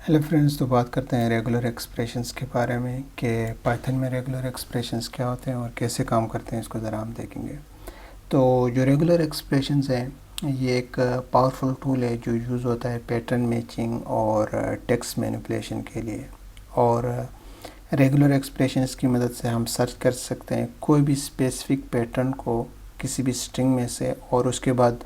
Hello friends, तो बात करते हैं रेगुलर एक्सप्रेशंस के बारे में कि पाइथन में रेगुलर एक्सप्रेशंस क्या होते हैं और कैसे काम करते हैं, इसको ज़रा हम देखेंगे। तो जो रेगुलर एक्सप्रेशंस हैं, ये एक पावरफुल टूल है जो यूज़ होता है पैटर्न मैचिंग और टेक्स्ट मैनिपुलेशन के लिए। और रेगुलर एक्सप्रेशंस की मदद से हम सर्च कर सकते हैं कोई भी स्पेसिफिक पैटर्न को किसी भी स्ट्रिंग में से, और उसके बाद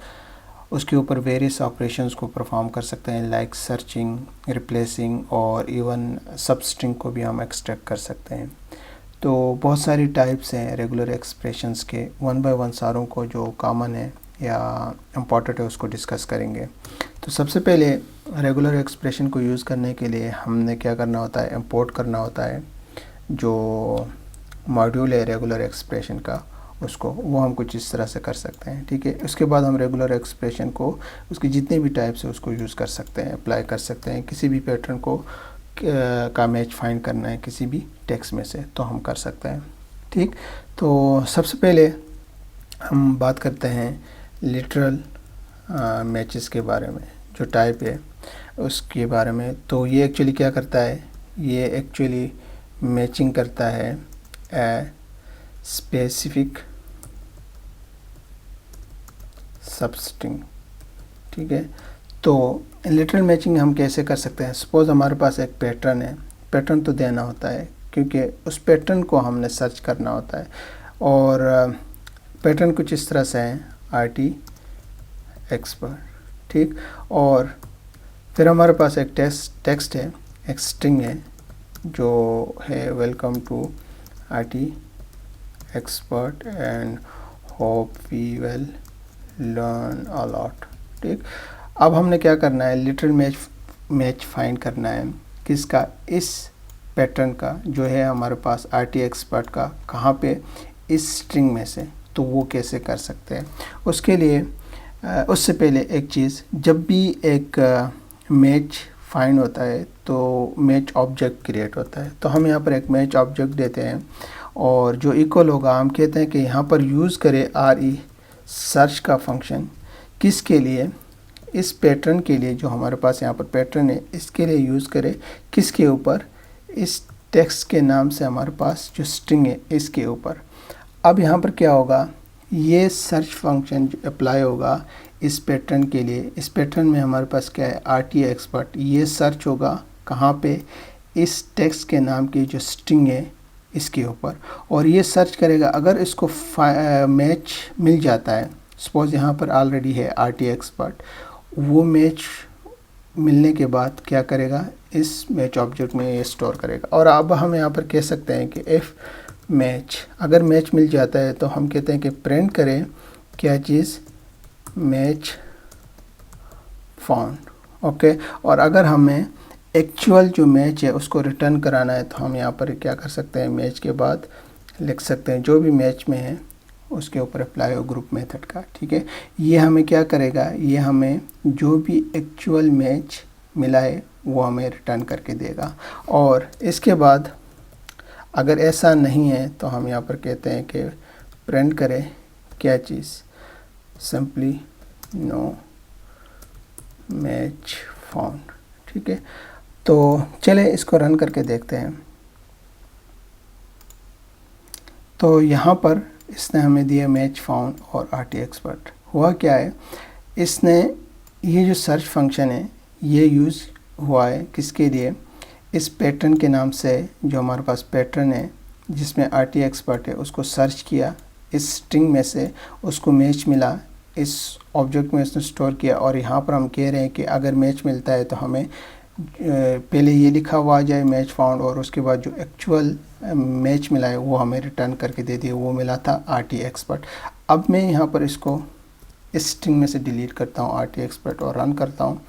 उसके ऊपर वेरियस ऑपरेशंस को परफॉर्म कर सकते हैं, लाइक सर्चिंग, रिप्लेसिंग और इवन सब स्ट्रिंग को भी हम एक्सट्रैक्ट कर सकते हैं। तो बहुत सारी टाइप्स हैं रेगुलर एक्सप्रेशंस के। वन बाय वन सारों को जो कॉमन है या इम्पॉर्टेंट है उसको डिस्कस करेंगे। तो सबसे पहले रेगुलर एक्सप्रेशन को यूज़ करने के लिए हमने क्या करना होता है, इंपोर्ट करना होता है जो मॉड्यूल है रेगुलर एक्सप्रेशन का, उसको वो हम कुछ इस तरह से कर सकते हैं। ठीक है, उसके बाद हम रेगुलर एक्सप्रेशन को उसकी जितने भी टाइप्स है उसको यूज़ कर सकते हैं, अप्लाई कर सकते हैं। किसी भी पैटर्न को का मैच फाइंड करना है किसी भी टेक्स्ट में से तो हम कर सकते हैं। ठीक, तो सबसे पहले हम बात करते हैं लिटरल मैचेस के बारे में, जो टाइप है उसके बारे में। तो ये एक्चुअली क्या करता है, ये एक्चुअली मैचिंग करता है ए स्पेसिफिक सबस्ट्रिंग। ठीक है, तो लिटरल मैचिंग हम कैसे कर सकते हैं। सपोज़ हमारे पास एक पैटर्न है, पैटर्न तो देना होता है क्योंकि उस पैटर्न को हमने सर्च करना होता है। और पैटर्न कुछ इस तरह से है, RT एक्सपर्ट। ठीक, और फिर हमारे पास एक टेक्स्ट है, एक स्ट्रिंग है जो है welcome to RT expert and hope we will learn a lot। ठीक, अब हमने क्या करना है, लिटरल मैच फाइंड करना है किसका, इस पैटर्न का जो है हमारे पास RT एक्सपर्ट का, कहाँ पे, इस स्ट्रिंग में से। तो वो कैसे कर सकते हैं, उसके लिए उससे पहले एक चीज़, जब भी एक मैच फाइंड होता है तो मैच ऑब्जेक्ट क्रिएट होता है। तो हम यहाँ पर एक मैच ऑब्जेक्ट देते हैं और जो इक्वल होगा, हम कहते हैं कि यहाँ पर यूज़ करें RE सर्च का फंक्शन। किसके लिए, इस पैटर्न के लिए, जो हमारे पास यहाँ पर पैटर्न है इसके लिए यूज़ करें। किसके ऊपर, इस टेक्स्ट के नाम से हमारे पास जो स्ट्रिंग है इसके ऊपर। अब यहाँ पर क्या होगा, ये सर्च फंक्शन जो अप्लाई होगा इस पैटर्न के लिए। इस पैटर्न में हमारे पास क्या है, RT एक्सपर्ट। ये सर्च होगा कहाँ पे, इस टेक्स्ट के नाम की जो स्ट्रिंग है इसके ऊपर, और ये सर्च करेगा। अगर इसको मैच मिल जाता है, सपोज यहाँ पर ऑलरेडी है RT एक्सपर्ट, वो मैच मिलने के बाद क्या करेगा, इस मैच ऑब्जेक्ट में ये स्टोर करेगा। और अब हम यहाँ पर कह सकते हैं कि इफ़ मैच, अगर मैच मिल जाता है तो हम कहते हैं कि प्रिंट करें क्या चीज़, मैच फाउंड। ओके, और अगर हमें एक्चुअल जो मैच है उसको रिटर्न कराना है तो हम यहाँ पर क्या कर सकते हैं, मैच के बाद लिख सकते हैं जो भी मैच में है उसके ऊपर अप्लाई हो ग्रुप मेथड का। ठीक है, ये हमें क्या करेगा, ये हमें जो भी एक्चुअल मैच मिला है वो हमें रिटर्न करके देगा। और इसके बाद अगर ऐसा नहीं है तो हम यहाँ पर कहते हैं कि प्रिंट करें क्या चीज़, सिंपली नो मैच फाउंड। ठीक है, तो चले इसको रन करके देखते हैं। तो यहाँ पर इसने हमें दिया मैच फाउंड और RT एक्सपर्ट। हुआ क्या है, इसने ये जो सर्च फंक्शन है ये यूज़ हुआ है किसके लिए, इस पैटर्न के नाम से, जो हमारे पास पैटर्न है जिसमें RT एक्सपर्ट है उसको सर्च किया, इस स्ट्रिंग में से उसको मैच मिला, इस ऑब्जेक्ट में इसने स्टोर किया। और यहाँ पर हम कह रहे हैं कि अगर मैच मिलता है तो हमें पहले ये लिखा हुआ आ जाए मैच फाउंड, और उसके बाद जो एक्चुअल मैच मिला है वो हमें रिटर्न करके दे दिए, वो मिला था RT एक्सपर्ट। अब मैं यहाँ पर इसको इस स्ट्रिंग में से डिलीट करता हूँ RT एक्सपर्ट और रन करता हूँ।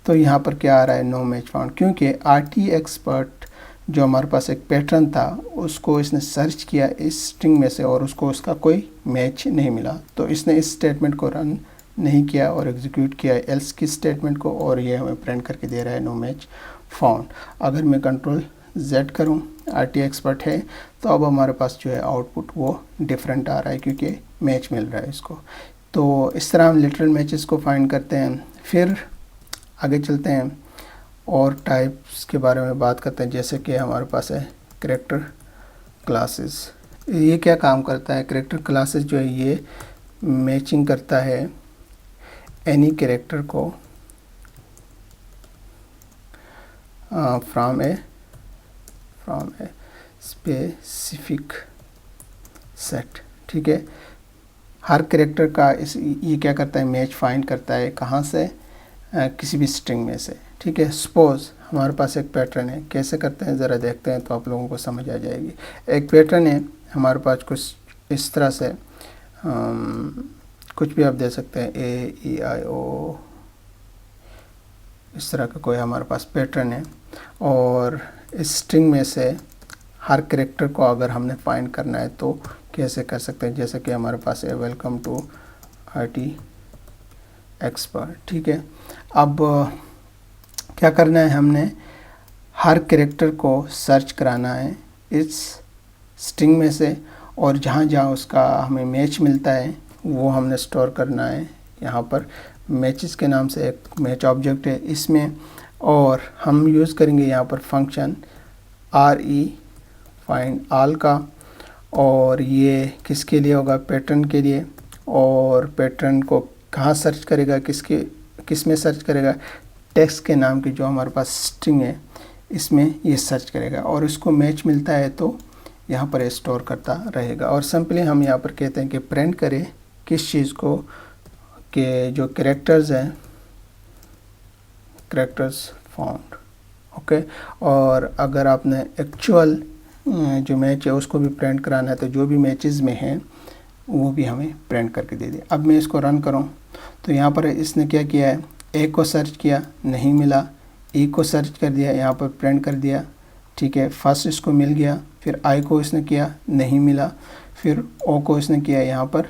तो यहाँ पर क्या आ रहा है, नो मैच फाउंड, क्योंकि RT एक्सपर्ट जो हमारे पास एक पैटर्न था उसको इसने सर्च किया इस स्ट्रिंग में से और उसको उसका कोई मैच नहीं मिला। तो इसने इस स्टेटमेंट को रन नहीं किया और एग्जीक्यूट किया एल्स की स्टेटमेंट को, और ये हमें प्रिंट करके दे रहा है नो मैच फाउंड। अगर मैं कंट्रोल Z करूं, RT एक्सपर्ट है, तो अब हमारे पास जो है आउटपुट वो डिफरेंट आ रहा है क्योंकि मैच मिल रहा है इसको। तो इस तरह हम लिटरल मैचेस को फाइंड करते हैं। फिर आगे चलते हैं और टाइप्स के बारे में बात करते हैं, जैसे कि हमारे पास है कैरेक्टर क्लासेस। ये क्या काम करता है? कैरेक्टर क्लासेस जो है ये मैचिंग करता है एनी कैरेक्टर को फ्रॉम ए स्पेसिफिक सेट। ठीक है, हर कैरेक्टर का ये क्या करता है? मैच फाइंड करता है। कहाँ से? किसी भी स्ट्रिंग में से। ठीक है, सपोज हमारे पास एक पैटर्न है, कैसे करते हैं ज़रा देखते हैं तो आप लोगों को समझ आ जाएगी। एक पैटर्न है हमारे पास कुछ इस तरह से, कुछ भी आप दे सकते हैं, A, E, I, O, इस तरह का कोई हमारे पास पैटर्न है। और इस स्ट्रिंग में से हर कैरेक्टर को अगर हमने फाइंड करना है तो कैसे कर सकते हैं? जैसे कि हमारे पास है वेलकम टू RT एक्सपर्ट। ठीक है, अब क्या करना है? हमने हर कैरेक्टर को सर्च कराना है इस स्ट्रिंग में से, और जहाँ जहाँ उसका हमें मैच मिलता है वो हमने स्टोर करना है। यहाँ पर मैचेस के नाम से एक मैच ऑब्जेक्ट है इसमें, और हम यूज़ करेंगे यहाँ पर फंक्शन RE फाइंड ऑल का। और ये किसके लिए होगा? पैटर्न के लिए। और पैटर्न को कहाँ सर्च करेगा? किस में सर्च करेगा? टेक्स्ट के नाम की जो हमारे पास स्ट्रिंग है इसमें ये सर्च करेगा, और इसको मैच मिलता है तो यहाँ पर स्टोर करता रहेगा। और सिंपली हम यहाँ पर कहते हैं कि प्रिंट करें किस चीज़ को, कि जो कैरेक्टर्स हैं, कैरेक्टर्स फाउंड। ओके, और अगर आपने एक्चुअल जो मैच है उसको भी प्रिंट कराना है तो जो भी मैचेस में हैं वो भी हमें प्रिंट करके दे दे। अब मैं इसको रन करूं तो यहाँ पर इसने क्या किया है? ए को सर्च किया, नहीं मिला। ई को सर्च कर दिया, यहाँ पर प्रिंट कर दिया। ठीक है, फर्स्ट इसको मिल गया। फिर आई को इसने किया, नहीं मिला। फिर ओ को इसने किया, यहाँ पर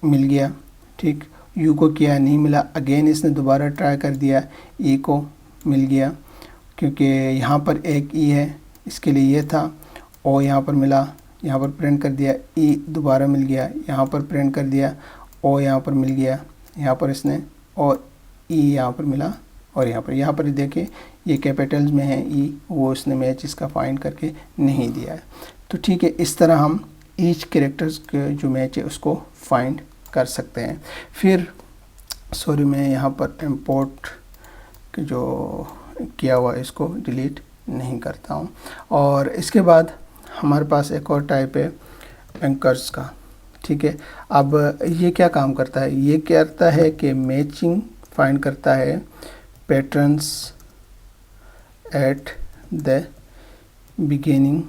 मिल गया। ठीक, यू को किया, नहीं मिला। अगेन इसने दोबारा ट्राई कर दिया, ई को मिल गया, क्योंकि यहाँ पर एक ई है इसके लिए ये था। ओ यहाँ पर मिला, यहाँ पर प्रिंट कर दिया। ई दोबारा मिल गया, यहाँ पर प्रिंट कर दिया। ओ यहाँ पर मिल गया, यहाँ पर इसने, और ई यहाँ पर मिला। और यहाँ पर देखिए ये कैपिटल्स में है ई, वो इसने मैच इसका फाइंड करके नहीं दिया है। तो ठीक है, इस तरह हम ईच कैरेक्टर्स के जो मैच है उसको फाइंड कर सकते हैं। फिर सॉरी, मैं यहाँ पर इम्पोर्ट जो किया हुआ इसको डिलीट नहीं करता हूँ। और इसके बाद हमारे पास एक और टाइप है एंकर्स का। ठीक है, अब ये क्या काम करता है? ये क्या करता है कि मैचिंग फाइंड करता है पैटर्न्स एट द बिगिनिंग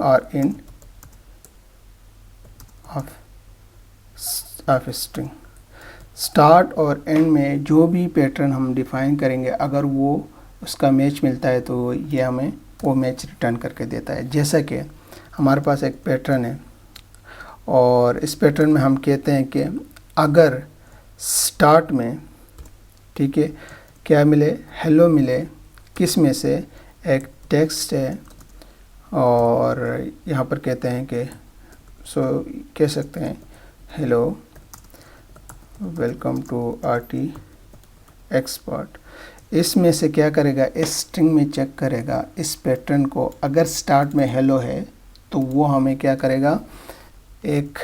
और एंड ऑफ स्ट्रिंग। स्टार्ट और एंड में जो भी पैटर्न हम डिफाइन करेंगे, अगर वो उसका मैच मिलता है तो ये हमें वो मैच रिटर्न करके देता है। जैसा कि हमारे पास एक पैटर्न है, और इस पैटर्न में हम कहते हैं कि अगर स्टार्ट में, ठीक है, क्या मिले? हेलो मिले। किस में से? एक टेक्स्ट है, और यहाँ पर कहते हैं कि कह सकते हैं hello welcome to RT expert. इसमें से क्या करेगा? इस स्ट्रिंग में चेक करेगा इस पैटर्न को। अगर स्टार्ट में हेलो है तो वो हमें क्या करेगा? एक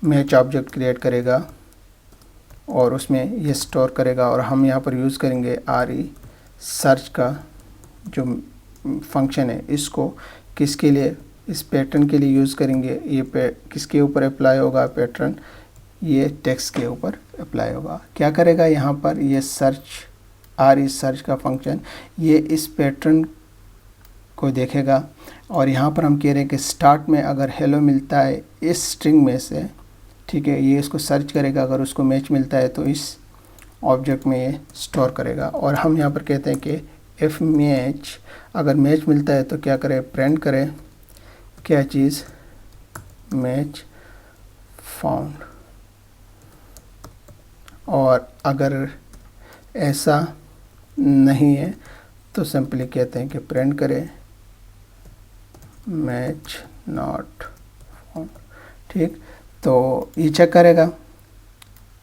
मैच ऑब्जेक्ट क्रिएट करेगा और उसमें ये स्टोर करेगा। और हम यहाँ पर यूज़ करेंगे RE सर्च का जो फंक्शन है, इसको किसके लिए? इस पैटर्न के लिए यूज़ करेंगे। ये किसके ऊपर अप्लाई होगा पैटर्न? ये टेक्स्ट के ऊपर अप्लाई होगा। क्या करेगा यहाँ पर? ये सर्च, RE सर्च का फंक्शन, ये इस पैटर्न को देखेगा। और यहाँ पर हम कह रहे हैं कि स्टार्ट में अगर हेलो मिलता है इस स्ट्रिंग में से, ठीक है, ये इसको सर्च करेगा। अगर उसको मैच मिलता है तो इस ऑब्जेक्ट में ये स्टोर करेगा। और हम यहाँ पर कहते हैं कि इफ़ मैच, अगर मैच मिलता है तो क्या करें? प्रिंट करें क्या चीज़? Match found. और अगर ऐसा नहीं है तो सिंपली कहते हैं कि प्रिंट करें मैच नॉट फाउंड। ठीक, तो ये चेक करेगा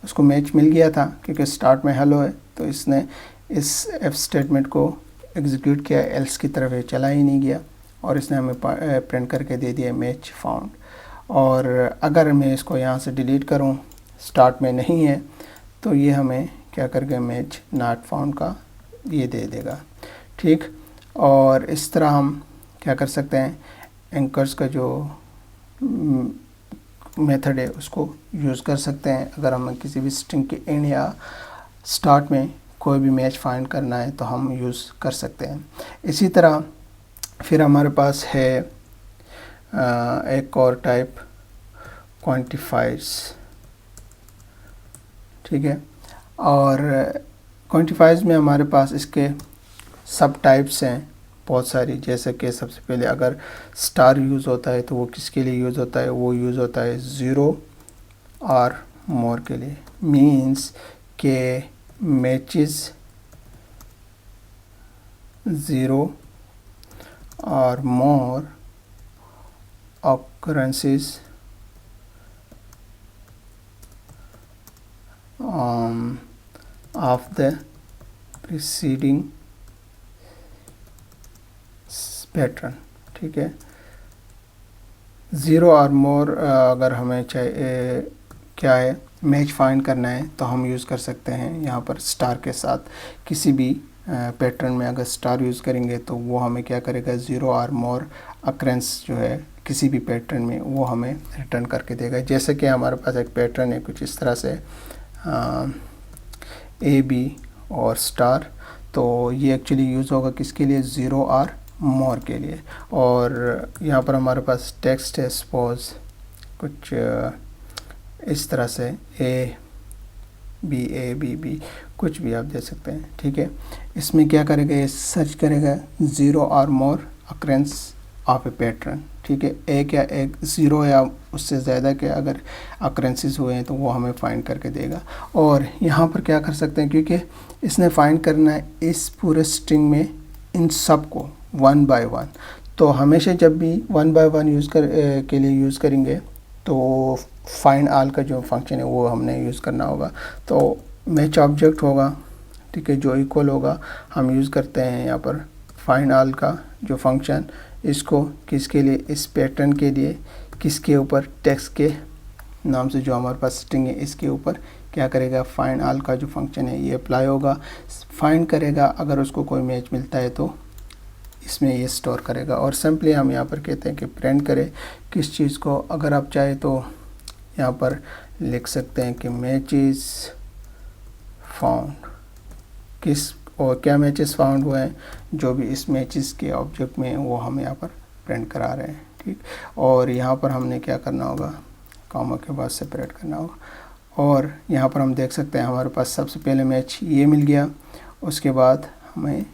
उसको मैच मिल गया था क्योंकि स्टार्ट में हेलो है, तो इसने इस एफ स्टेटमेंट को एग्जीक्यूट किया, एल्स की तरफ ये चला ही नहीं गया और इसने हमें प्रिंट करके दे दिया मैच फाउंड। और अगर मैं इसको यहाँ से डिलीट करूँ, स्टार्ट में नहीं है, तो ये हमें क्या करके मैच नॉट फाउंड का ये दे देगा। ठीक, और इस तरह हम क्या कर सकते हैं, एंकर्स का जो मेथड है उसको यूज़ कर सकते हैं। अगर हमें किसी भी स्ट्रिंग के एंड या स्टार्ट में कोई भी मैच फाइंड करना है तो हम यूज़ कर सकते हैं। इसी तरह फिर हमारे पास है एक और टाइप क्वांटिफायर्स। ठीक है, और क्वांटिफायर्स में हमारे पास इसके सब टाइप्स हैं बहुत सारी। जैसे कि सबसे पहले अगर स्टार यूज़ होता है तो वो किसके लिए यूज़ होता है, वो यूज़ होता है 0 और मोर के लिए। मीन्स के मैचेस 0 और मोर occurrences of the preceding pattern. ठीक है, 0 और मोर अगर हमें चाहिए क्या है मैच फाइंड करना है तो हम यूज़ कर सकते हैं यहाँ पर स्टार के साथ। किसी भी पैटर्न में अगर स्टार यूज़ करेंगे तो वो हमें क्या करेगा, 0 और मोर अक्रेंस जो है किसी भी पैटर्न में वो हमें रिटर्न करके देगा। जैसे कि हमारे पास एक पैटर्न है कुछ इस तरह से ए बी और स्टार, तो ये एक्चुअली यूज़ होगा किसके लिए, 0 और मोर के लिए। और यहाँ पर हमारे पास टेक्स्ट है सपोज कुछ इस तरह से ए बी बी कुछ भी आप दे सकते हैं। ठीक है, इसमें क्या करेगा, ये सर्च करेगा 0 और मोर अक्रेंस ऑफ ए पैटर्न। ठीक है, एक या एक 0 या उससे ज़्यादा के अगर अक्रेंसेस हुए हैं तो वो हमें फाइंड करके देगा। और यहाँ पर क्या कर सकते हैं, क्योंकि इसने फाइंड करना है इस पूरे स्ट्रिंग में इन सब को 1 बाय 1, तो हमेशा जब भी 1 बाय 1 के लिए यूज़ करेंगे तो फाइंड ऑल का जो फंक्शन है वो हमने यूज़ करना होगा। तो मैच ऑब्जेक्ट होगा, ठीक है, जो इक्वल होगा, हम यूज़ करते हैं यहाँ पर फाइंड ऑल का जो फंक्शन, इसको किसके लिए, इस पैटर्न के लिए, किसके ऊपर, टेक्स्ट के नाम से जो हमारे पास स्ट्रिंग है इसके ऊपर क्या करेगा, फाइंड ऑल का जो फंक्शन है ये अप्लाई होगा, फाइंड करेगा, अगर उसको कोई मैच मिलता है तो इसमें ये स्टोर करेगा। और सिंपली हम यहाँ पर कहते हैं कि प्रिंट करें किस चीज़ को। अगर आप चाहे तो यहाँ पर लिख सकते हैं कि मैचेस फाउंड, किस और क्या मैचेस फाउंड हुए हैं, जो भी इस मैचेस के ऑब्जेक्ट में वो हम यहाँ पर प्रिंट करा रहे हैं। ठीक, और यहाँ पर हमने क्या करना होगा, कॉमा के बाद सेपरेट करना होगा। और यहाँ पर हम देख सकते हैं हमारे पास सबसे पहले मैच ये मिल गया, उसके बाद हमें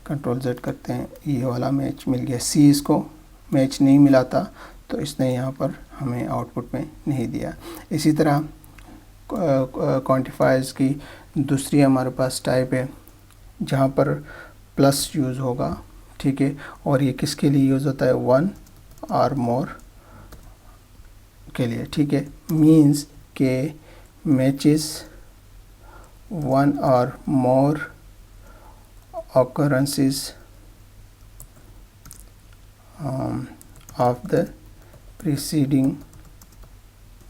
कंट्रोल Z करते हैं, ये वाला मैच मिल गया। सी इसको मैच नहीं मिला था तो इसने यहाँ पर हमें आउटपुट में नहीं दिया। इसी तरह क्वांटिफायर्स की दूसरी हमारे पास टाइप है जहाँ पर प्लस यूज़ होगा। ठीक है, और ये किसके लिए यूज़ होता है, 1 और मोर के लिए। ठीक है, मीन्स के मैचेस 1 और मोर occurrences of the preceding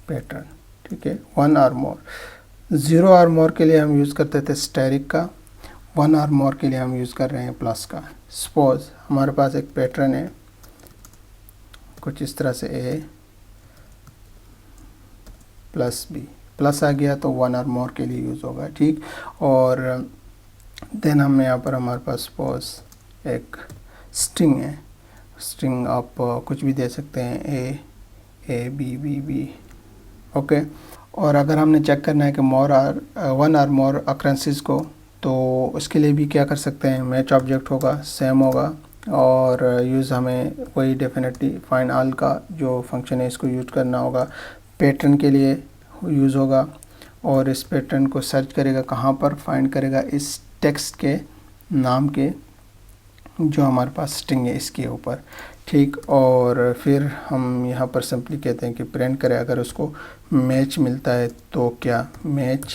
pattern। ठीक है, 1 और मोर। 0 और मोर के लिए हम यूज़ करते थे स्टैरिक का, 1 और मोर के लिए हम यूज़ कर रहे हैं प्लस का। सपोज हमारे पास एक पैटर्न है कुछ इस तरह से, ए प्लस बी, प्लस आ गया तो 1 और मोर के लिए यूज़ होगा। ठीक, और देन हम यहाँ पर हमारे पास सपोज एक स्ट्रिंग है, स्ट्रिंग आप कुछ भी दे सकते हैं, ए बी। ओके, और अगर हमने चेक करना है कि 1 और मोर अक्रेंसेस को, तो उसके लिए भी क्या कर सकते हैं, मैच ऑब्जेक्ट होगा, सेम होगा, और यूज़ हमें वही डेफिनेटली फाइंड ऑल का जो फंक्शन है इसको यूज करना होगा। पैटर्न के लिए यूज़ होगा और इस पैटर्न को सर्च करेगा, कहाँ पर फाइंड करेगा, इस टेक्स्ट के नाम के जो हमारे पास स्ट्रिंग है इसके ऊपर। ठीक। और फिर हम यहाँ पर सिंपली कहते हैं कि प्रिंट करें, अगर उसको मैच मिलता है तो क्या मैच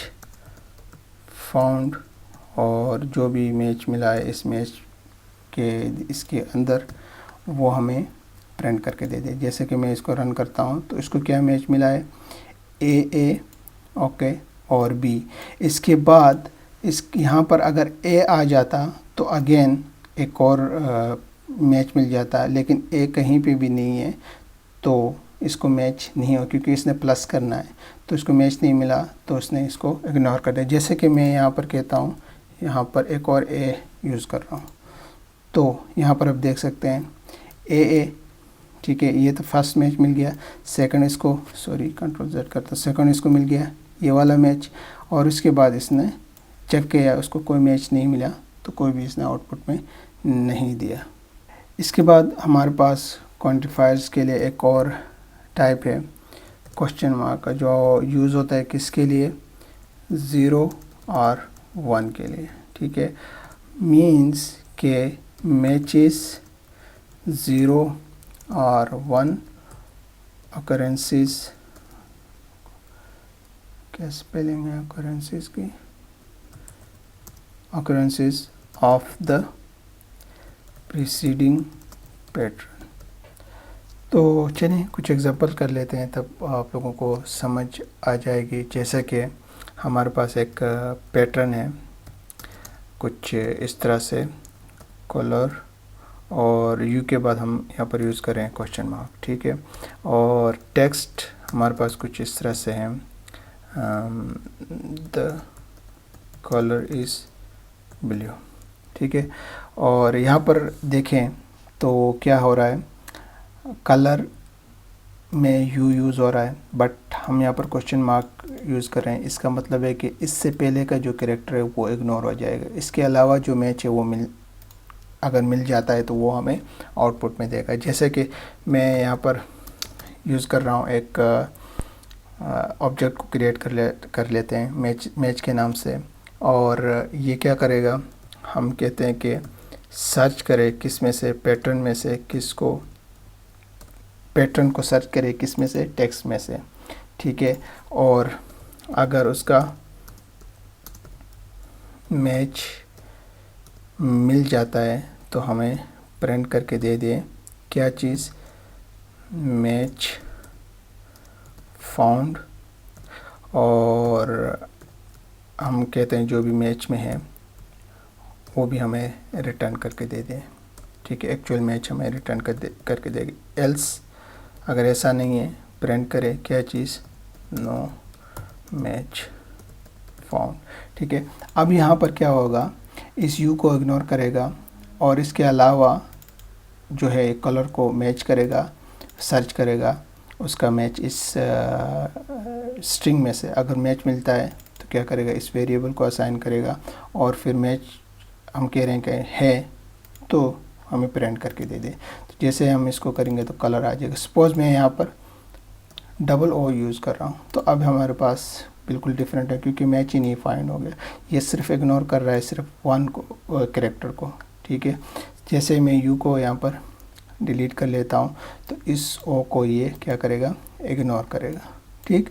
फाउंड, और जो भी मैच मिला है इस मैच के इसके अंदर वो हमें प्रिंट करके दे दे। जैसे कि मैं इसको रन करता हूँ तो इसको क्या मैच मिला है, ए ओके और बी। इसके बाद इस यहाँ पर अगर ए आ जाता तो अगेन एक और मैच मिल जाता, लेकिन ए कहीं पे भी नहीं है तो इसको मैच नहीं हो, क्योंकि इसने प्लस करना है तो इसको मैच नहीं मिला तो उसने इसको इग्नोर कर दिया। जैसे कि मैं यहाँ पर कहता हूँ, यहाँ पर एक और ए यूज़ कर रहा हूँ तो यहाँ पर आप देख सकते हैं ए, ठीक है, ये तो फर्स्ट मैच मिल गया। सेकंड इसको, सॉरी कंट्रोल Z करता, सेकंड इसको मिल गया ये वाला मैच, और उसके बाद इसने चेक किया उसको कोई मैच नहीं मिला तो कोई भी इसने आउटपुट में नहीं दिया। इसके बाद हमारे पास क्वांटिफायर्स के लिए एक और टाइप है क्वेश्चन मार्क का, जो यूज़ होता है किसके लिए, 0 और 1 के लिए। ठीक है, मीन्स के मैचेस 0 और 1 occurrences, क्या स्पेलिंग है occurrences की, occurrences of the preceding pattern। तो चलिए कुछ एग्जांपल कर लेते हैं, तब आप लोगों को समझ आ जाएगी। जैसा कि हमारे पास एक पैटर्न है कुछ इस तरह से, कलर और यू के बाद हम यहाँ पर यूज़ करें क्वेश्चन मार्क, ठीक है। और टेक्स्ट हमारे पास कुछ इस तरह से है, द कलर इज़ ब्लू, ठीक है। और यहाँ पर देखें तो क्या हो रहा है, कलर में यू यूज़ हो रहा है, बट हम यहाँ पर क्वेश्चन मार्क यूज़ कर रहे हैं। इसका मतलब है कि इससे पहले का जो कैरेक्टर है वो इग्नोर हो जाएगा। इसके अलावा जो मैच है वो अगर मिल जाता है तो वो हमें आउटपुट में देगा। जैसे कि मैं यहाँ पर यूज़ कर रहा हूँ, एक ऑब्जेक्ट को क्रिएट कर लेते हैं मैच के नाम से, और ये क्या करेगा, हम कहते हैं कि सर्च करे किस में से, पैटर्न में से, किसको, पैटर्न को सर्च करे किस में से, टेक्स्ट में से, ठीक है। और अगर उसका मैच मिल जाता है तो हमें प्रिंट करके दे दे क्या चीज़, मैच फाउंड, और हम कहते हैं जो भी मैच में है वो भी हमें रिटर्न करके दे दें, ठीक है। एक्चुअल मैच हमें रिटर्न करके देगी। एल्स अगर ऐसा नहीं है, प्रिंट करे क्या चीज़, नो मैच फाउंड, ठीक है। अब यहाँ पर क्या होगा, इस यू को इग्नोर करेगा और इसके अलावा जो है कलर को मैच करेगा, सर्च करेगा उसका मैच इस स्ट्रिंग में से। अगर मैच मिलता है तो क्या करेगा, इस वेरिएबल को असाइन करेगा, और फिर मैच हम कह रहे हैं कि है तो हमें प्रिंट करके दे दे। तो जैसे हम इसको करेंगे तो कलर आ जाएगा। सपोज़ मैं यहाँ पर डबल ओ यूज़ कर रहा हूँ तो अब हमारे पास बिल्कुल डिफरेंट है, क्योंकि मैच ही नहीं फाइंड हो गया। ये सिर्फ इग्नोर कर रहा है सिर्फ 1 को, कैरेक्टर को, ठीक है। जैसे मैं यू को यहाँ पर डिलीट कर लेता हूँ तो इस ओ को ये क्या करेगा, इग्नोर करेगा, ठीक।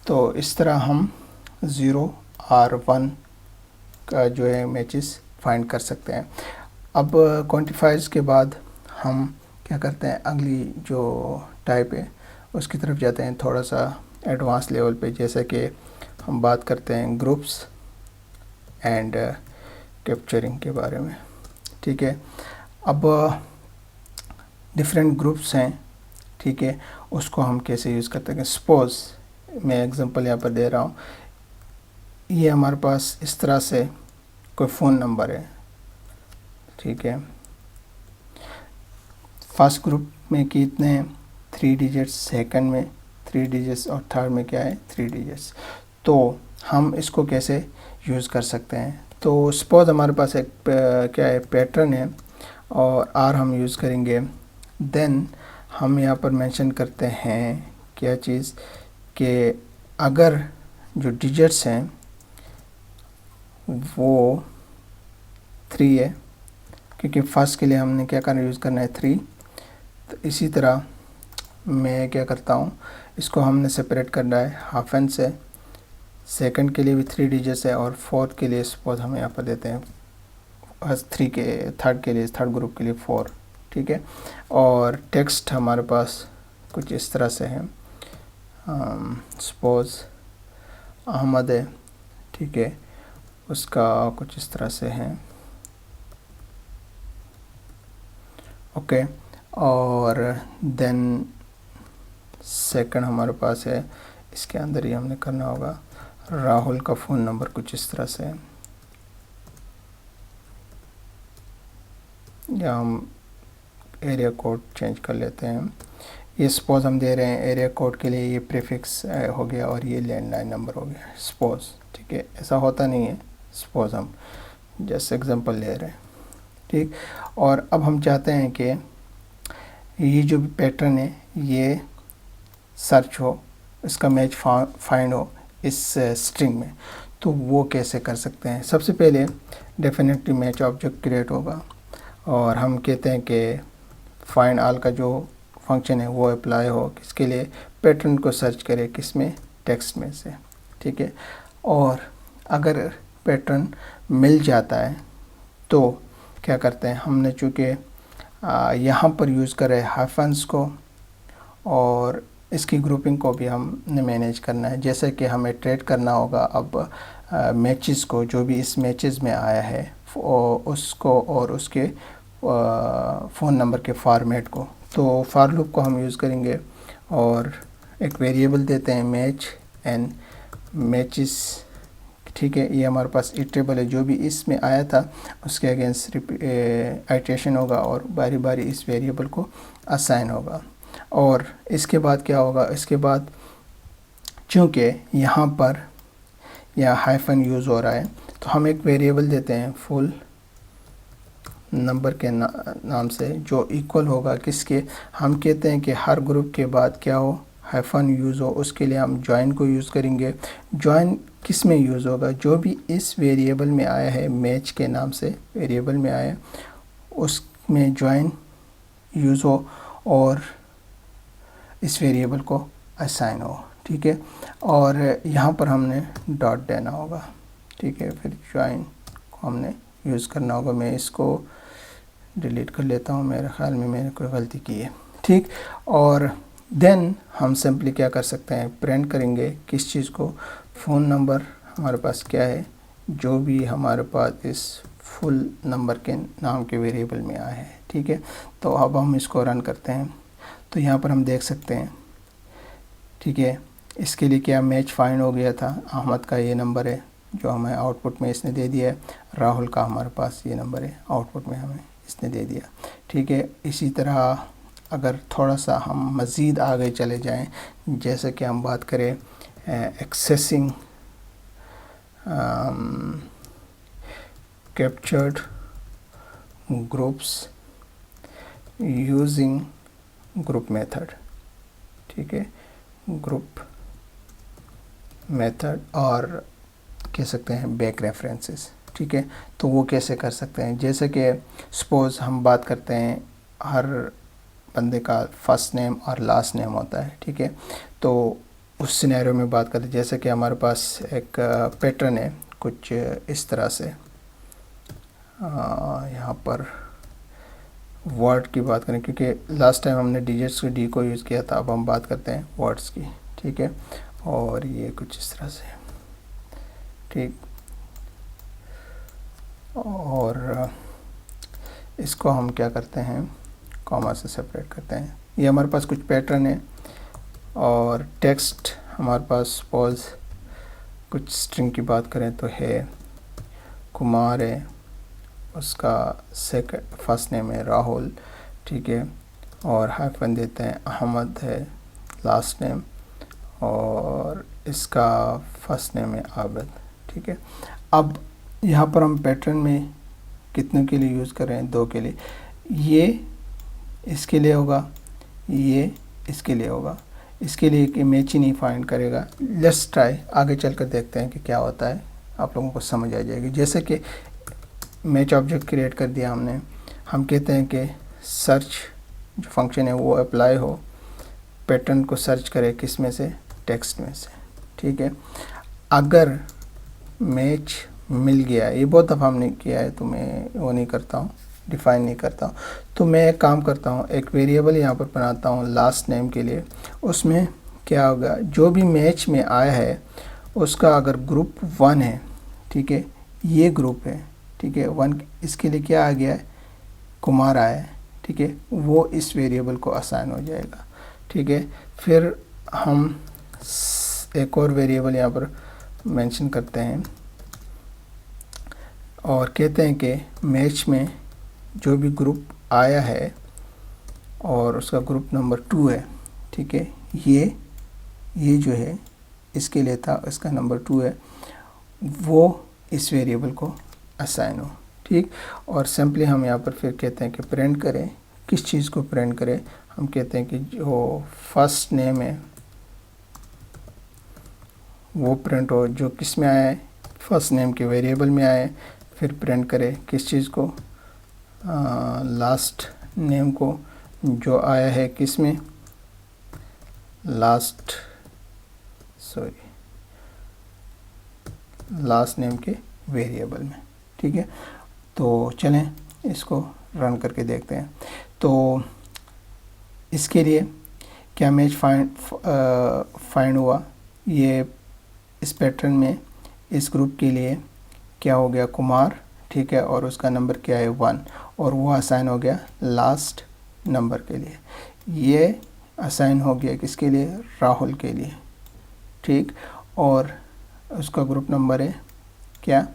तो इस तरह हम 0 और 1 का जो है मैचेस फाइंड कर सकते हैं। अब क्वांटिफायर्स के बाद हम क्या करते हैं, अगली जो टाइप है उसकी तरफ जाते हैं, थोड़ा सा एडवांस लेवल पे। जैसे कि हम बात करते हैं ग्रुप्स एंड कैप्चरिंग के बारे में, ठीक है। अब डिफरेंट ग्रुप्स हैं, ठीक है, उसको हम कैसे यूज़ करते हैं। सपोज़ मैं एग्जांपल यहाँ पर दे रहा हूँ, ये हमारे पास इस तरह से कोई फ़ोन नंबर है, ठीक है। फर्स्ट ग्रुप में कितने हैं, 3 डिजिट्स, सेकंड में 3 डिजिट्स और थर्ड में क्या है, 3 डिजिट्स। तो हम इसको कैसे यूज़ कर सकते हैं, तो सपोज़ हमारे पास एक क्या है, पैटर्न है और आर हम यूज़ करेंगे। देन हम यहाँ पर मेंशन करते हैं क्या चीज़, कि अगर जो डिजिट्स हैं वो 3 है, क्योंकि फर्स्ट के लिए हमने क्या करना यूज़ करना है 3, तो इसी तरह मैं क्या करता हूँ, इसको हमने सेपरेट करना है हाफ एन से। सेकंड के लिए भी 3 डिजिट्स है और फोर्थ के लिए सपोज हम यहाँ पर देते हैं थर्ड के लिए, थर्ड ग्रुप के लिए 4, ठीक है। और टेक्स्ट हमारे पास कुछ इस तरह से है, सपोज अहमद है, ठीक है, उसका कुछ इस तरह से है, ओके। और देन सेकंड हमारे पास है, इसके अंदर ही हमने करना होगा, राहुल का फ़ोन नंबर कुछ इस तरह से है, या हम एरिया कोड चेंज कर लेते हैं। ये सपोज हम दे रहे हैं एरिया कोड के लिए, ये प्रीफिक्स हो गया और ये लैंडलाइन नंबर हो गया सपोज, ठीक है। ऐसा होता नहीं है, सपोज हम जस्ट एग्जांपल ले रहे हैं, ठीक। और अब हम चाहते हैं कि ये जो भी पैटर्न है ये सर्च हो, इसका मैच फाइंड हो इस स्ट्रिंग में। तो वो कैसे कर सकते हैं? सबसे पहले डेफिनेटली मैच ऑब्जेक्ट क्रिएट होगा और हम कहते हैं कि फाइंड ऑल का जो फंक्शन है वो अप्लाई हो, किसके लिए? पैटर्न को सर्च करें, किस में? टेक्स्ट में से, ठीक है। और अगर पैटर्न मिल जाता है तो क्या करते हैं, हमने चूँकि यहाँ पर यूज़ करें हाइफन्स को और इसकी ग्रुपिंग को भी हमने मैनेज करना है। जैसे कि हमें ट्रेड करना होगा अब मैचेस को, जो भी इस मैचेस में आया है उसको और उसके फ़ोन नंबर के फॉर्मेट को। तो फॉर लूप को हम यूज़ करेंगे और एक वेरिएबल देते हैं मैच एंड मैचेस, ठीक है। ये हमारे पास इटरेबल है, जो भी इसमें आया था उसके अगेंस्ट आइट्रेशन होगा और बारी बारी इस वेरिएबल को असाइन होगा। और इसके बाद क्या होगा, इसके बाद चूँकि यहाँ पर या हाइफन यूज़ हो रहा है तो हम एक वेरिएबल देते हैं फुल नंबर के नाम से, जो इक्वल होगा किसके? हम कहते हैं कि हर ग्रुप के बाद क्या हो, हाइफन यूज़ हो। उसके लिए हम जॉइन को यूज़ करेंगे। जॉइन किस में यूज़ होगा? जो भी इस वेरिएबल में आया है, मैच के नाम से वेरिएबल में आया है, उसमें जॉइन यूज़ हो और इस वेरिएबल को असाइन हो, ठीक है। और यहाँ पर हमने डॉट देना होगा, ठीक है। फिर जॉइन को हमने यूज़ करना होगा। मैं इसको डिलीट कर लेता हूँ, मेरे ख्याल में मैंने कोई गलती की है, ठीक। और देन हम सिंपली क्या कर सकते हैं, प्रिंट करेंगे किस चीज़ को? फ़ोन नंबर हमारे पास क्या है, जो भी हमारे पास इस फुल नंबर के नाम के वेरिएबल में आया है, ठीक है। तो अब हम इसको रन करते हैं तो यहाँ पर हम देख सकते हैं, ठीक है। इसके लिए क्या मैच फाइंड हो गया था, अहमद का ये नंबर है जो हमें आउटपुट में इसने दे दिया है, राहुल का हमारे पास ये नंबर है आउटपुट में हमें इसने दे दिया, ठीक है। इसी तरह अगर थोड़ा सा हम मज़ीद आगे चले जाएं, जैसे कि हम बात करें accessing captured groups using group method, ठीक है, ग्रुप मेथड, और कह सकते हैं बैक रेफरेंसेस, ठीक है। तो वो कैसे कर सकते हैं? जैसे कि सपोज़ हम बात करते हैं हर बंदे का फर्स्ट नेम और लास्ट नेम होता है, ठीक है। तो उस सिनेरियो में बात करते हैं, जैसे कि हमारे पास एक पैटर्न है कुछ इस तरह से, यहाँ पर वर्ड की बात करें, क्योंकि लास्ट टाइम हमने डिजिट्स को डी को यूज़ किया था, अब हम बात करते हैं वर्ड्स की, ठीक है। और ये कुछ इस तरह से, ठीक। और इसको हम क्या करते हैं, कॉमा से सेपरेट करते हैं। ये हमारे पास कुछ पैटर्न है और टेक्स्ट हमारे पास सपोज कुछ स्ट्रिंग की बात करें तो है कुमार है, उसका फर्स्ट नेम है राहुल, ठीक है। और हाइफन देते हैं अहमद है लास्ट नेम और इसका फर्स्ट नेम है आबिद, ठीक है। अब यहाँ पर हम पैटर्न में कितने के लिए यूज़ कर रहे हैं? 2 के लिए। ये इसके लिए होगा, ये इसके लिए होगा। इसके लिए कि मैच ही नहीं फाइंड करेगा। लेट्स ट्राई, आगे चलकर देखते हैं कि क्या होता है, आप लोगों को समझ आ जाएगी। जैसे कि मैच ऑब्जेक्ट क्रिएट कर दिया हमने, हम कहते हैं कि सर्च जो फंक्शन है वो अप्लाई हो, पैटर्न को सर्च करे किस में से, टेक्स्ट में से, ठीक है। अगर मैच मिल गया, ये बहुत दफ़ा हमने किया है तो मैं वो नहीं करता हूँ, डिफ़ाइन नहीं करता हूँ। तो मैं एक काम करता हूँ, एक वेरिएबल यहाँ पर बनाता हूँ लास्ट नेम के लिए। उसमें क्या होगा, जो भी मैच में आया है उसका अगर ग्रुप 1 है, ठीक है, ये ग्रुप है, ठीक है, 1, इसके लिए क्या आ गया है, कुमार आया है, ठीक है, वो इस वेरिएबल को असाइन हो जाएगा, ठीक है। फिर हम एक और वेरिएबल यहाँ पर मेंशन करते हैं और कहते हैं कि मैच में जो भी ग्रुप आया है और उसका ग्रुप नंबर 2 है, ठीक है, ये जो है इसके लिए था, इसका नंबर 2 है, वो इस वेरिएबल को असाइन हो, ठीक। और सिंपली हम यहाँ पर फिर कहते हैं कि प्रिंट करें, किस चीज़ को प्रिंट करें, हम कहते हैं कि जो फर्स्ट नेम है वो प्रिंट हो, जो किस में आया है, फर्स्ट नेम के वेरिएबल में आया है। फिर प्रिंट करें किस चीज़ को, लास्ट नेम को, जो आया है किस में, लास्ट नेम के वेरिएबल में, ठीक है। तो चलें इसको रन करके देखते हैं। तो इसके लिए क्या मैच फाइंड हुआ, ये इस पैटर्न में इस ग्रुप के लिए क्या हो गया, कुमार, ठीक है, और उसका नंबर क्या है 1, और वो असाइन हो गया लास्ट नंबर के लिए। ये असाइन हो गया किसके लिए, राहुल के लिए, ठीक, और उसका ग्रुप नंबर है क्या,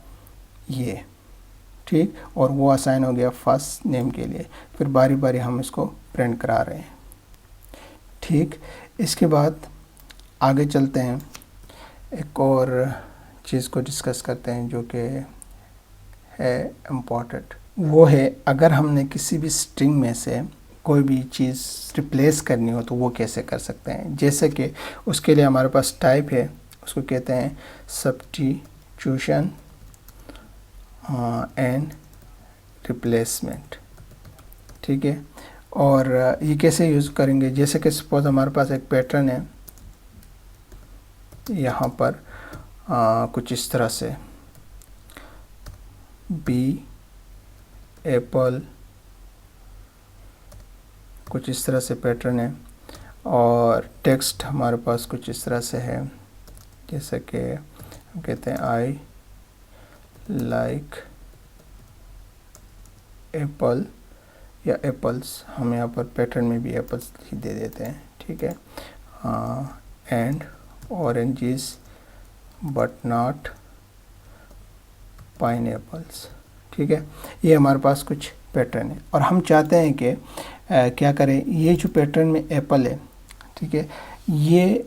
ये, ठीक, और वो असाइन हो गया फर्स्ट नेम के लिए। फिर बारी बारी हम इसको प्रिंट करा रहे हैं, ठीक। इसके बाद आगे चलते हैं, एक और चीज़ को डिस्कस करते हैं जो कि है इम्पॉर्टेंट। वो है अगर हमने किसी भी स्ट्रिंग में से कोई भी चीज़ रिप्लेस करनी हो तो वो कैसे कर सकते हैं। जैसे कि उसके लिए हमारे पास टाइप है, उसको कहते हैं सब्स्टिट्यूशन एंड रिप्लेसमेंट, ठीक है। और ये कैसे यूज़ करेंगे, जैसे कि सपोज हमारे पास एक पैटर्न है यहाँ पर कुछ इस तरह से, बी एप्पल, कुछ इस तरह से पैटर्न है, और टेक्स्ट हमारे पास कुछ इस तरह से है, जैसे कि हम कहते हैं आई लाइक एप्पल या एप्पल्स, हम यहाँ पर पैटर्न में भी एप्पल्स ही दे देते हैं, ठीक है। And oranges but not pineapples, ठीक है। ये हमारे पास कुछ पैटर्न है और हम चाहते हैं कि क्या करें, ये जो पैटर्न में एप्पल है, ठीक है, ये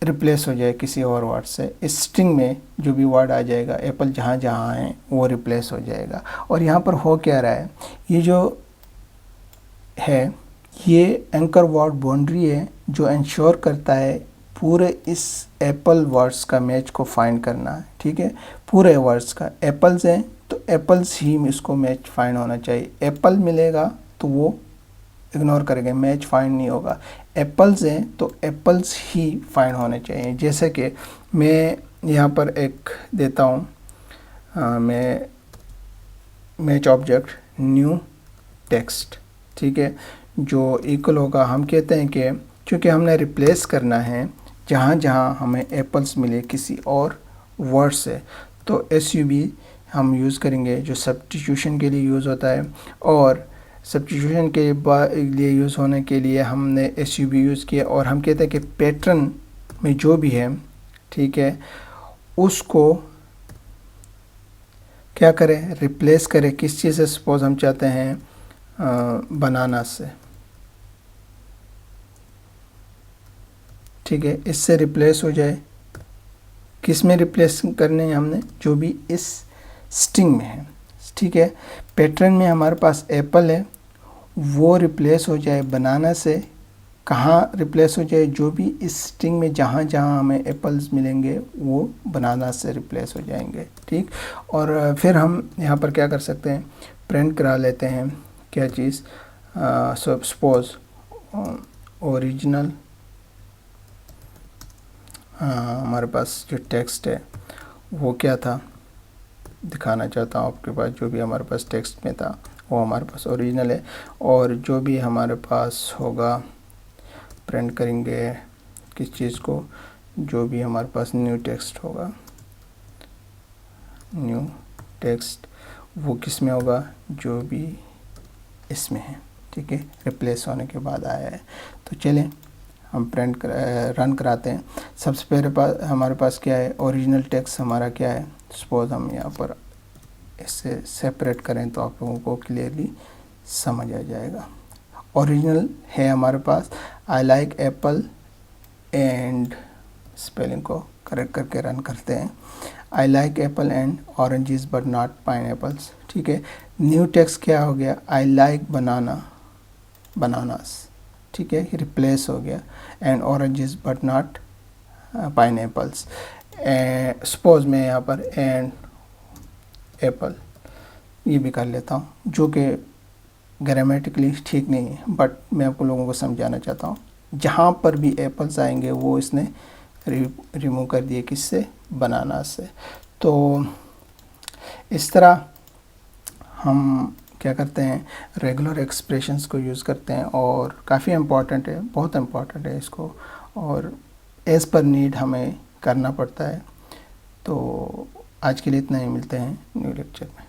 रिप्लेस हो जाए किसी और वर्ड से। इस स्ट्रिंग में जो भी वर्ड आ जाएगा, एप्पल जहाँ जहाँ है वो रिप्लेस हो जाएगा। और यहाँ पर हो क्या रहा है, ये जो है ये एंकर वर्ड बाउंड्री है जो इंश्योर करता है पूरे इस एप्पल वर्ड्स का मैच को फाइंड करना है, ठीक है। पूरे वर्ड्स का एप्पल्स हैं तो एप्पल्स ही इसको मैच फाइंड होना चाहिए। एप्पल मिलेगा तो वो इग्नोर करेंगे, मैच फाइंड नहीं होगा। एप्पल्स हैं तो एप्पल्स ही फाइंड होने चाहिए। जैसे कि मैं यहाँ पर एक देता हूँ, मैं मैच ऑब्जेक्ट न्यू टेक्स्ट, ठीक है, जो इक्वल होगा, हम कहते हैं कि चूँकि हमने रिप्लेस करना है जहाँ जहाँ हमें एप्पल्स मिले किसी और वर्ड से, तो SUB हम यूज़ करेंगे जो सब्स्टिट्यूशन के लिए यूज़ होता है। और सब्स्टिट्यूशन के लिए यूज़ होने के लिए हमने SUB यूज़ किया और हम कहते हैं कि पैटर्न में जो भी है, ठीक है, उसको क्या करें, रिप्लेस करें किस चीज़ से। सपोज हम चाहते हैं बनाना से, ठीक है, इससे रिप्लेस हो जाए। किस में रिप्लेस करने हैं हमने, जो भी इस स्ट्रिंग में है, ठीक है। पैटर्न में हमारे पास एप्पल है, वो रिप्लेस हो जाए बनाना से। कहाँ रिप्लेस हो जाए, जो भी इस स्ट्रिंग में जहाँ जहाँ हमें एप्पल्स मिलेंगे वो बनाना से रिप्लेस हो जाएंगे, ठीक। और फिर हम यहाँ पर क्या कर सकते हैं, प्रिंट करा लेते हैं क्या चीज़, सपोज ओरिजिनल हमारे पास जो टेक्स्ट है वो क्या था, दिखाना चाहता हूँ आपके पास। जो भी हमारे पास टेक्स्ट में था वो हमारे पास ओरिजिनल है, और जो भी हमारे पास होगा प्रिंट करेंगे किस चीज़ को, जो भी हमारे पास न्यू टेक्स्ट होगा, न्यू टेक्स्ट वो किस में होगा, जो भी इसमें है, ठीक है, रिप्लेस होने के बाद आया है। तो चलें हम प्रिंट रन कराते हैं। सबसे पहले हमारे पास क्या है, ओरिजिनल टेक्स्ट हमारा क्या है। सपोज हम यहाँ पर इससे सेपरेट करें तो आप लोगों को क्लियरली समझ आ जाएगा। ओरिजिनल है हमारे पास I like apple and, spelling को करेक्ट करके रन करते हैं, I like apple and oranges but not pineapples, ठीक है। न्यू टेक्स्ट क्या हो गया, आई लाइक बनाना, बनानास, ठीक है, रिप्लेस हो गया, and oranges but not pineapples. Suppose मैं यहाँ पर एंड एप्पल ये भी कर लेता हूँ, जो कि ग्रामेटिकली ठीक नहीं है, बट मैं आपको लोगों को समझाना चाहता हूँ। जहाँ पर भी एप्पल्स आएंगे वो इसने रिमूव कर दिए, किससे, बनाना से। तो इस तरह हम क्या करते हैं, रेगुलर एक्सप्रेशंस को यूज़ करते हैं, और काफ़ी इम्पॉर्टेंट है, बहुत इम्पॉर्टेंट है इसको, और एज़ पर नीड हमें करना पड़ता है। तो आज के लिए इतना ही, मिलते हैं न्यू लेक्चर में।